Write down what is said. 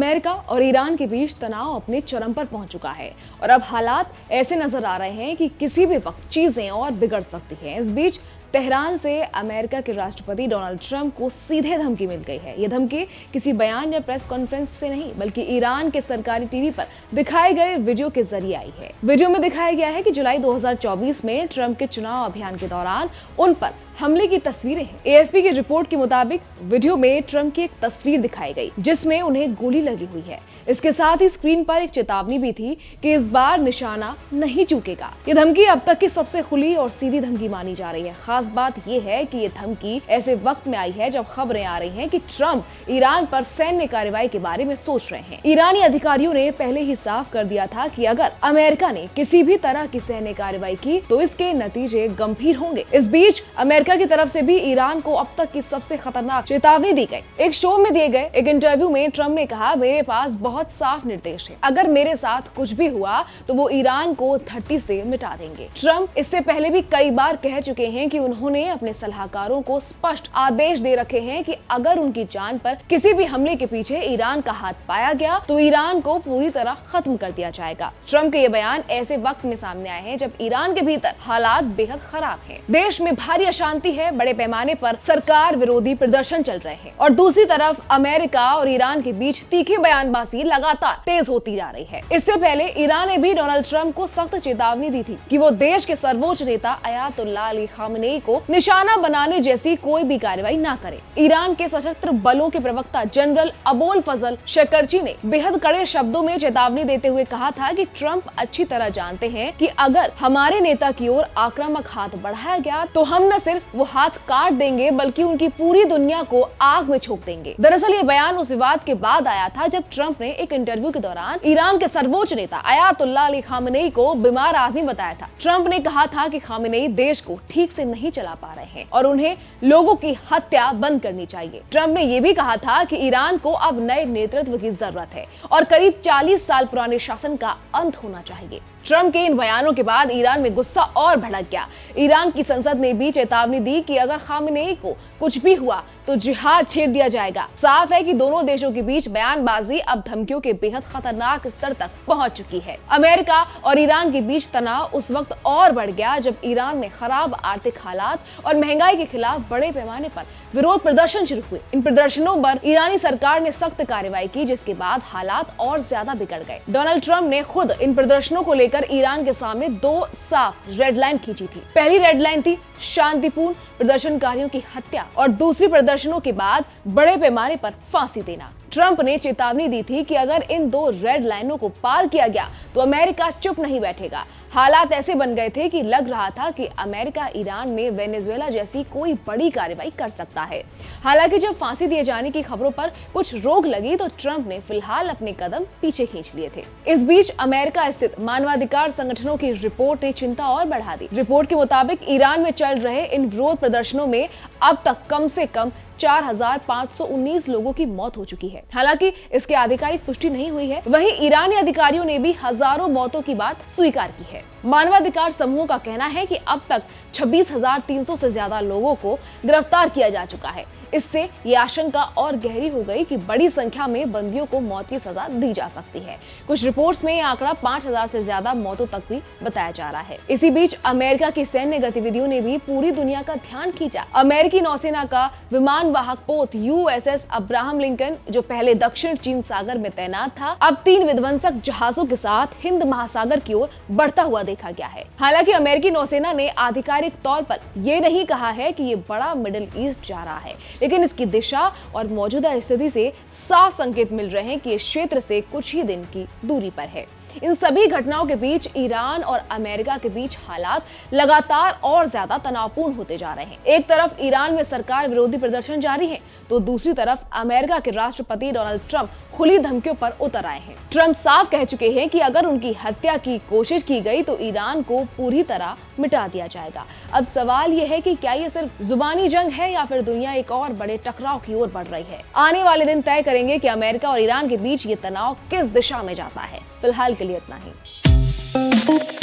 America और Iran के बीच तनाव अपने चरम पर पहुंच चुका है और अब हालात ऐसे नजर आ रहे हैं कि किसी भी वक्त चीजें और बिगड़ सकती हैं। इस बीच तेहरान से अमेरिका के राष्ट्रपति डोनाल्ड ट्रंप को सीधे धमकी मिल गई है। यह धमकी किसी बयान या प्रेस कॉन्फ्रेंस से नहीं बल्कि ईरान के सरकारी टीवी पर दिखाए गए वीडियो के जरिए आई है। वीडियो में दिखाया गया है कि जुलाई 2024 में ट्रंप के चुनाव अभियान के दौरान उन पर हमले की तस्वीरें हैं। एएफपी की रिपोर्ट के मुताबिक वीडियो में ट्रंप की एक तस्वीर दिखाई गई जिसमें उन्हें गोली लगी हुई है। इसके साथ ही स्क्रीन पर एक चेतावनी भी थी कि इस बार निशाना नहीं चूकेगा। ये धमकी अब तक की सबसे खुली और सीधी धमकी मानी जा रही है। खास बात यह है कि ये धमकी ऐसे वक्त में आई है जब खबरें आ रही हैं कि ट्रंप ईरान पर सैन्य कार्रवाई के बारे में सोच रहे हैं। ईरानी अधिकारियों ने पहले ही साफ कर दिया था कि अगर अमेरिका ने किसी भी तरह की सैन्य कार्रवाई की तो इसके नतीजे गंभीर होंगे। इस बीच अमेरिका की तरफ से भी ईरान को अब तक की सबसे खतरनाक चेतावनी दी गई। एक शो में दिए गए एक इंटरव्यू में ट्रंप ने कहा, मेरे पास बहुत साफ निर्देश है, अगर मेरे साथ कुछ भी हुआ तो वो ईरान को धरती से मिटा देंगे। ट्रंप इससे पहले भी कई बार कह चुके हैं कि उन्होंने अपने सलाहकारों को स्पष्ट आदेश दे रखे हैं कि अगर उनकी जान पर किसी भी हमले के पीछे ईरान का हाथ पाया गया तो ईरान को पूरी तरह खत्म कर दिया जाएगा। ट्रंप के ये बयान ऐसे वक्त में सामने आए हैं जब ईरान के भीतर हालात बेहद खराब हैं। देश में भारी अशांति है, बड़े पैमाने पर सरकार विरोधी प्रदर्शन चल रहे हैं और दूसरी तरफ अमेरिका और ईरान के बीच तीखी बयानबाजी लगातार तेज होती जा रही है। इससे पहले ईरान ने भी डोनाल्ड ट्रंप को सख्त चेतावनी दी थी कि वो देश के सर्वोच्च नेता अयातुल्लाह अली खामेनी को निशाना बनाने जैसी कोई भी कार्रवाई ना करे। ईरान के सशस्त्र बलों के प्रवक्ता जनरल अबोल फजल शकरची ने बेहद कड़े शब्दों में चेतावनी देते हुए कहा था कि ट्रंप अच्छी तरह जानते हैं कि अगर हमारे नेता की ओर आक्रामक हाथ बढ़ाया गया तो हम न सिर्फ वो हाथ काट देंगे बल्कि उनकी पूरी दुनिया को आग में झोंक देंगे। दरअसल ये बयान उस विवाद के बाद आया था जब ट्रंप ने एक इंटरव्यू के दौरान ईरान के सर्वोच्च नेता अयातुल्लाह अली खामेनी को बीमार आदमी बताया था। ट्रंप ने कहा था कि खामेनी देश को ठीक से नहीं चला पा रहे हैं और उन्हें लोगों की हत्या बंद करनी चाहिए। ट्रंप ने यह भी कहा था कि ईरान को अब नए नेतृत्व की जरूरत है और करीब 40 साल पुराने शासन का अंत होना चाहिए। ट्रंप के इन बयानों के बाद ईरान में गुस्सा और भड़क गया। ईरान की संसद ने भी चेतावनी दी कि अगर खामेनी को कुछ भी हुआ तो जिहाद छेड़ दिया जाएगा। साफ है कि दोनों देशों के बीच बयानबाजी अब धमकियों के बेहद खतरनाक स्तर तक पहुंच चुकी है। अमेरिका और ईरान के बीच तनाव उस वक्त और बढ़ गया जब ईरान में खराब आर्थिक हालात और महंगाई के खिलाफ बड़े पैमाने पर विरोध प्रदर्शन शुरू हुए। इन प्रदर्शनों पर ईरानी सरकार ने सख्त कार्रवाई की जिसके बाद हालात और ज्यादा बिगड़ गए। डोनाल्ड ट्रंप ने खुद इन प्रदर्शनों को लेकर ईरान के सामने दो साफ रेड लाइन खींची थी। पहली रेड लाइन थी शांतिपूर्ण प्रदर्शनकारियों की हत्या और दूसरी प्रदर्शनों के बाद बड़े पैमाने पर फांसी देना। ट्रंप ने चेतावनी दी थी कि अगर इन दो रेड लाइनों को पार किया गया तो अमेरिका चुप नहीं बैठेगा। हालात ऐसे बन गए थे कि लग रहा था कि अमेरिका ईरान में वेनेजुएला जैसी कोई बड़ी कार्रवाई कर सकता है। हालांकि जब फांसी दिए जाने की खबरों पर कुछ रोक लगी तो ट्रंप ने फिलहाल अपने कदम पीछे खींच लिए थे। इस बीच अमेरिका स्थित मानवाधिकार संगठनों की रिपोर्ट ने चिंता और बढ़ा दी। रिपोर्ट के मुताबिक ईरान में चल रहे इन विरोध प्रदर्शनों में अब तक कम से कम 4,519 लोगों की मौत हो चुकी है। हालांकि इसकी आधिकारिक पुष्टि नहीं हुई है। वहीं ईरानी अधिकारियों ने भी हजारों मौतों की बात स्वीकार की है। मानवाधिकार समूह का कहना है कि अब तक 26,300 से ज्यादा लोगों को गिरफ्तार किया जा चुका है। इससे ये आशंका और गहरी हो गई कि बड़ी संख्या में बंदियों को मौत की सजा दी जा सकती है। कुछ रिपोर्ट्स में ये आंकड़ा 5,000 से ज्यादा मौतों तक भी बताया जा रहा है। इसी बीच अमेरिका की सैन्य गतिविधियों ने भी पूरी दुनिया का ध्यान खींचा। अमेरिकी नौसेना का विमान वाहक पोत USS अब्राहम लिंकन जो पहले दक्षिण चीन सागर में तैनात था, अब 3 विध्वंसक जहाजों के साथ हिंद महासागर की ओर बढ़ता हुआ देखा गया है। हालांकि अमेरिकी नौसेना ने आधिकारिक तौर पर यह नहीं कहा है कि ये बड़ा मिडिल ईस्ट जा रहा है, लेकिन इसकी दिशा और मौजूदा स्थिति से साफ संकेत मिल रहे हैं कि इस क्षेत्र से कुछ ही दिन की दूरी पर है। इन सभी घटनाओं के बीच ईरान और अमेरिका के बीच हालात लगातार और ज्यादा तनावपूर्ण होते जा रहे हैं। एक तरफ ईरान में सरकार विरोधी प्रदर्शन जारी है तो दूसरी तरफ अमेरिका के राष्ट्रपति डोनाल्ड ट्रंप खुली धमकियों पर उतर आए हैं। ट्रंप साफ कह चुके हैं कि अगर उनकी हत्या की कोशिश की गई तो ईरान को पूरी तरह मिटा दिया जाएगा। अब सवाल यह है कि क्या ये सिर्फ जुबानी जंग है या फिर दुनिया एक और बड़े टकराव की ओर बढ़ रही है। आने वाले दिन तय करेंगे कि अमेरिका और ईरान के बीच ये तनाव किस दिशा में जाता है। फिलहाल के लिए इतना ही।